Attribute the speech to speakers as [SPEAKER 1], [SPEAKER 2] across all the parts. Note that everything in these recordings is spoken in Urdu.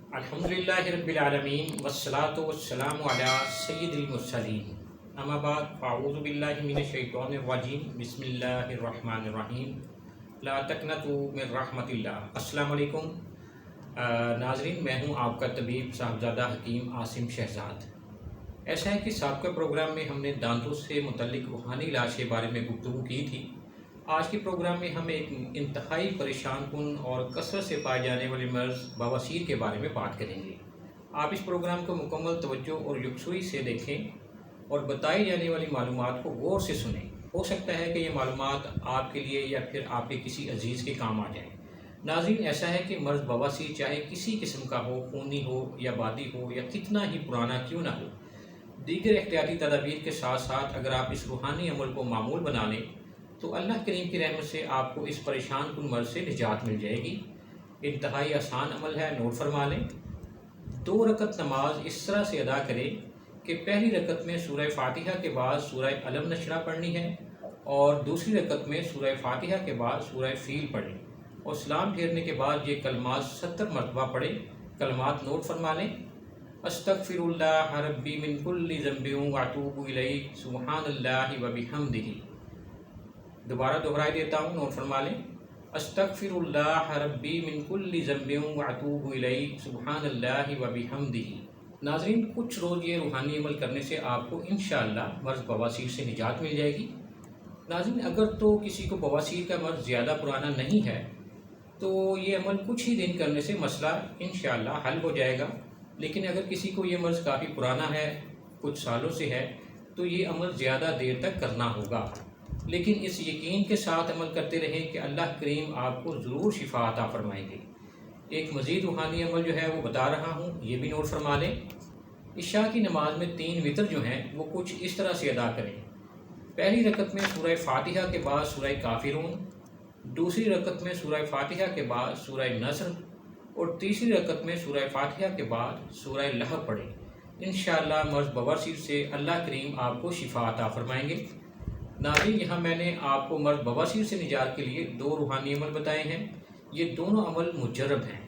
[SPEAKER 1] الحمدللہ رب العالمین والصلاة والسلام علی سید المرسلین اما بعد فاعوذ باللہ من الشیطان الرجیم بسم اللہ الرحمن الرحیم لا تقنطوا من رحمت اللہ۔ السلام علیکم ناظرین، میں ہوں آپ کا طبیب صاحبزادہ حکیم عاصم شہزاد۔ ایسا ہے کہ سابقہ پروگرام میں ہم نے دانتوں سے متعلق روحانی علاج کے بارے میں گفتگو کی تھی۔ آج کے پروگرام میں ہم ایک انتہائی پریشان کن اور کثرت سے پائے جانے والے مرض بواسیر کے بارے میں بات کریں گے۔ آپ اس پروگرام کو مکمل توجہ اور یکسوئی سے دیکھیں اور بتائی جانے والی معلومات کو غور سے سنیں۔ ہو سکتا ہے کہ یہ معلومات آپ کے لیے یا پھر آپ کے کسی عزیز کے کام آ جائیں۔ ناظرین، ایسا ہے کہ مرض بواسیر چاہے کسی قسم کا ہو، خونی ہو یا بادی ہو یا کتنا ہی پرانا کیوں نہ ہو، دیگر احتیاطی تدابیر کے ساتھ ساتھ اگر آپ اس روحانی عمل کو معمول بنا لیں تو اللہ کریم کی رحمت سے آپ کو اس پریشان کن مرض سے نجات مل جائے گی۔ انتہائی آسان عمل ہے، نوٹ فرما لیں۔ 2 رکعت نماز اس طرح سے ادا کریں کہ پہلی رکعت میں سورہ فاتحہ کے بعد سورہ علم نشرہ پڑھنی ہے اور دوسری رکعت میں سورہ فاتحہ کے بعد سورہ فیل پڑھیں اور سلام پھیرنے کے بعد یہ کلمات 70 مرتبہ پڑھیں۔ کلمات نوٹ فرما لیں: استغفر اللہ ربی من کل ذنب واتوب الیہ سبحان اللہ وبحمدہ۔ دوبارہ دہرائی دیتا ہوں، نوٹ فرما لیں: استغفر اللہ ربی من کل ذنب واتوب الیہ سبحان اللہ وبحمدہ۔ ناظرین، کچھ روز یہ روحانی عمل کرنے سے آپ کو انشاءاللہ مرض بواسیر سے نجات مل جائے گی۔ ناظرین، اگر تو کسی کو بواسیر کا مرض زیادہ پرانا نہیں ہے تو یہ عمل کچھ ہی دن کرنے سے مسئلہ انشاءاللہ حل ہو جائے گا، لیکن اگر کسی کو یہ مرض کافی پرانا ہے، کچھ سالوں سے ہے، تو یہ عمل زیادہ دیر تک کرنا ہوگا، لیکن اس یقین کے ساتھ عمل کرتے رہیں کہ اللہ کریم آپ کو ضرور شفا عطا فرمائیں گے۔ ایک مزید روحانی عمل جو ہے وہ بتا رہا ہوں، یہ بھی نوٹ فرما لیں۔ عشاء کی نماز میں 3 وتر جو ہیں وہ کچھ اس طرح سے ادا کریں: پہلی رکعت میں سورہ فاتحہ کے بعد سورہ کافرون، دوسری رکعت میں سورہ فاتحہ کے بعد سورہ نصر اور تیسری رکعت میں سورہ فاتحہ کے بعد سورہ لہب پڑھیں۔ انشاءاللہ مرض بواسیر سے اللہ کریم آپ کو شفا عطا فرمائیں گے۔ ناظرین، یہاں میں نے آپ کو مرض بواسیر سے نجات کے لیے 2 روحانی عمل بتائے ہیں۔ یہ دونوں عمل مجرب ہیں،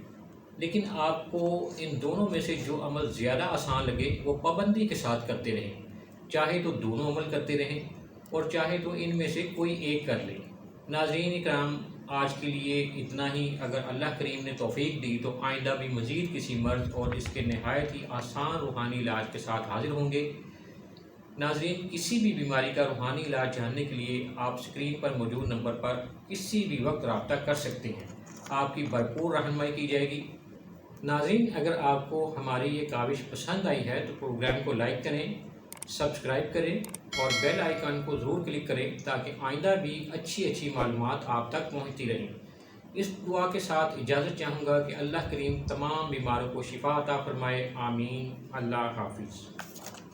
[SPEAKER 1] لیکن آپ کو ان دونوں میں سے جو عمل زیادہ آسان لگے وہ پابندی کے ساتھ کرتے رہیں، چاہے تو دونوں عمل کرتے رہیں اور چاہے تو ان میں سے کوئی ایک کر لیں۔ ناظرین اکرام، آج کے لیے اتنا ہی۔ اگر اللہ کریم نے توفیق دی تو آئندہ بھی مزید کسی مرض اور اس کے نہایت ہی آسان روحانی علاج کے ساتھ حاضر ہوں گے۔ ناظرین، کسی بھی بیماری کا روحانی علاج جاننے کے لیے آپ اسکرین پر موجود نمبر پر کسی بھی وقت رابطہ کر سکتے ہیں، آپ کی بھرپور رہنمائی کی جائے گی۔ ناظرین، اگر آپ کو ہماری یہ کاوش پسند آئی ہے تو پروگرام کو لائک کریں، سبسکرائب کریں اور بیل آئیکن کو ضرور کلک کریں تاکہ آئندہ بھی اچھی معلومات آپ تک پہنچتی رہیں۔ اس دعا کے ساتھ اجازت چاہوں گا کہ اللہ کریم تمام بیماروں کو شفا عطا فرمائے، آمین۔ اللہ حافظ۔